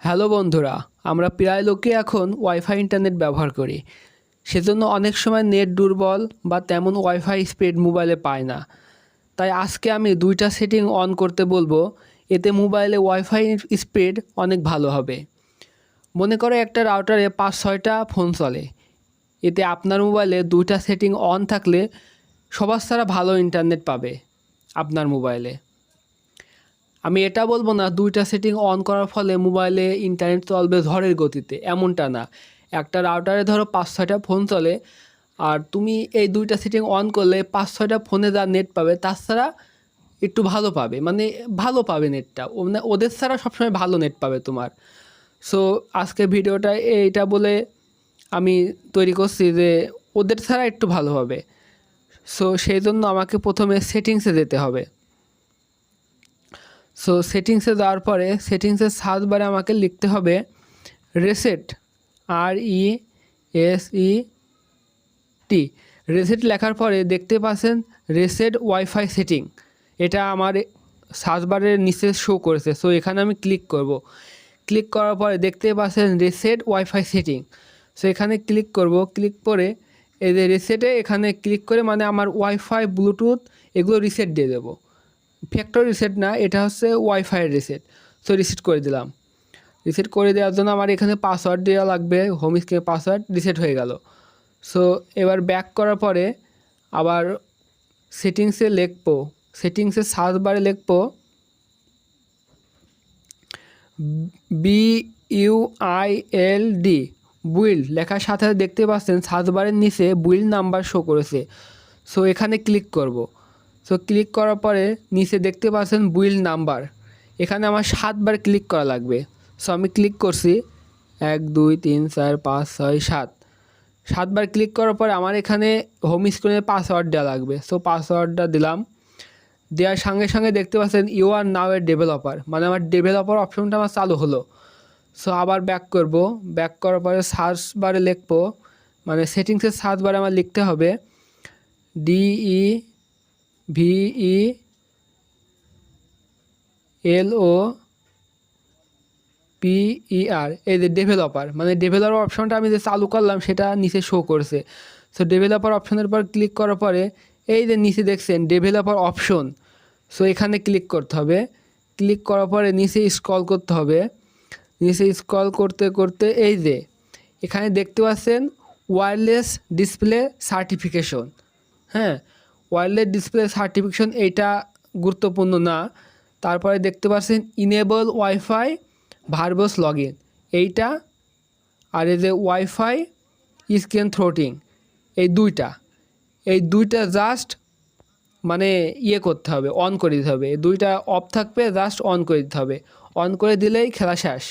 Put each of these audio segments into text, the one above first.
Hello বন্ধুরা, আমরা প্রায় লোকে এখন ওয়াইফাই ইন্টারনেট ব্যবহার করি। সেজন্য অনেক সময় নেট দুর্বল বা তেমন ওয়াইফাই স্পিড মোবাইলে পায় না। তাই আজকে আমি দুইটা সেটিং অন করতে বলবো, এতে মোবাইলে ওয়াইফাই স্পিড অনেক ভালো হবে। মনে করো একটা রাউটারে 5-6টা ফোন চলে, এতে আপনার মোবাইলে দুইটা সেটিং অন থাকলে সবার ছাড়া ভালো ইন্টারনেট পাবে আপনার মোবাইলে। আমি এটা বলবো না দুইটা সেটিং অন করার ফলে মোবাইলে ইন্টারনেট চলবে ঝড়ের গতিতে, এমনটা না। একটা রাউটারে ধরো 5-6টা ফোন চলে, আর তুমি এই দুইটা সেটিং অন করলে 5-6টা ফোনে যা নেট পাবে তার ছাড়া একটু ভালো পাবে, মানে ভালো পাবে নেটটা, মানে ওদের ছাড়া সবসময় ভালো নেট পাবে তোমার। সো আজকে ভিডিওটা এইটা বলে আমি তৈরি করছি যে ওদের ছাড়া একটু ভালো হবে। সো সেই জন্য আমাকে প্রথমে সেটিংসে যেতে হবে। সো সেটিংসে যাওয়ার পরে সেটিংসের সার্চ বারে আমাকে লিখতে হবে রিসেট, RESET। রিসেট লেখার পরে দেখতে পাচ্ছেন রিসেট ওয়াইফাই সেটিং, এটা আমার সার্চ বারের নিচে শো করেছে। সো এখানে আমি ক্লিক করব। ক্লিক করার পরে দেখতে পাচ্ছেন রিসেট ওয়াইফাই সেটিং। সো এখানে ক্লিক করব। ক্লিক করে এই যে রিসেটে এখানে ক্লিক করে মানে আমার ওয়াইফাই ব্লুটুথ এগুলো রিসেট দিয়ে দেবো। ফ্যাক্টরি রিসেট না, এটা হচ্ছে ওয়াইফাইয়ের রিসেট। সো রিসেট করে দিলাম। রিসেট করে দেওয়ার জন্য আমার এখানে পাসওয়ার্ড দেওয়া লাগবে, হোম স্ক্রিনে পাসওয়ার্ড। রিসেট হয়ে গেল। সো এবার ব্যাক করার পরে আবার সেটিংসে লিখবো, সেটিংসের সার্চ বারে লিখবো BUILD, বুইল্ড লেখার সাথে দেখতে পাচ্ছেন সার্চ বারের নিচে বুইল্ড নাম্বার শো করেছে। সো এখানে ক্লিক করব। সো ক্লিক করার পরে নিচে দেখতে পাচ্ছেন বুইল্ড নাম্বার, এখানে আমার 7বার ক্লিক করা লাগবে। সো আমি ক্লিক করছি 1 2 3 4 5 6 7, 7বার ক্লিক করার পরে আমার এখানে হোম স্ক্রিনে পাসওয়ার্ড দেওয়া লাগবে। সো পাসওয়ার্ডটা দিলাম। দেওয়ার সঙ্গে সঙ্গে দেখতে পাচ্ছেন you R now A developer, মানে আমার ডেভেলপার অপশনটা আমার চালু হলো। সো আবার ব্যাক করব। ব্যাক করার পরে সার্চ বারে লিখবো, মানে সেটিংসের সার্চ বারে আমার লিখতে হবে DEVELOPER, এই যে ডেভেলপার, মানে ডেভেলপার অপশনটা আমি যে চালু করলাম সেটা নিচে শো করছে। সো ডেভেলপার অপশনের পর ক্লিক করার পরে এই যে নিচে দেখছেন ডেভেলপার অপশন, সো এখানে ক্লিক করতে হবে। ক্লিক করার পরে নিচে স্ক্রল করতে হবে। নিচে স্ক্রল করতে করতে এই যে এখানে দেখতে পাচ্ছেন ওয়্যারলেস ডিসপ্লে সার্টিফিকেশন। হ্যাঁ, ওয়্যারলেস ডিসপ্লে সার্টিফিকেশন এইটা গুরুত্বপূর্ণ না। তারপরে দেখতে পাচ্ছেন enable wifi verbs log in, এইটা। আর এই যে ওয়াইফাই স্ক্রিন থ্রোটিং, এই দুইটা জাস্ট মানে করতে হবে, অন করে দিতে হবে। এই দুইটা অফ থাকবে, জাস্ট অন করে দিতে হবে। অন করে দিলেই খেলা শেষ,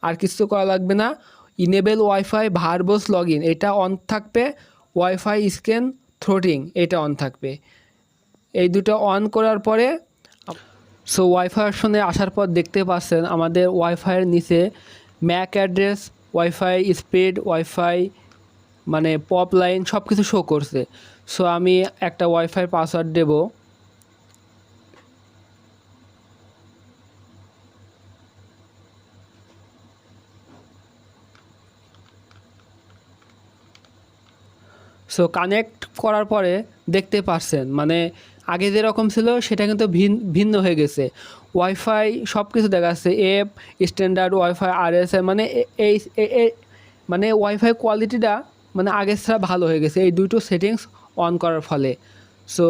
আর কিছু করা লাগবে না। Enable wifi verbs log in এটা অন থাকবে, ওয়াইফাই স্ক্রিন থ্রোটিং এটা অন থাকবে। এই দুটো অন করার পরে সো ওয়াইফাই অপশনে আসার পর দেখতে পাচ্ছেন আমাদের ওয়াইফাইয়ের নিচে Mac address, wifi speed, wifi মানে পপ লাইন সব কিছু শো করছে। সো আমি একটা ওয়াইফাই পাসওয়ার্ড দেব। সো কানেক্ট করার পরে দেখতে পাচ্ছেন মানে আগে যেরকম ছিল সেটা কিন্তু ভিন্ন হয়ে গেছে। ওয়াইফাই সব কিছু দেখাচ্ছে, এফ স্ট্যান্ডার্ড ওয়াইফাই RSI, মানে এই মানে ওয়াইফাই কোয়ালিটিটা মানে আগের ছাড়া ভালো হয়ে গেছে এই দুটো সেটিংস অন করার ফলে। সো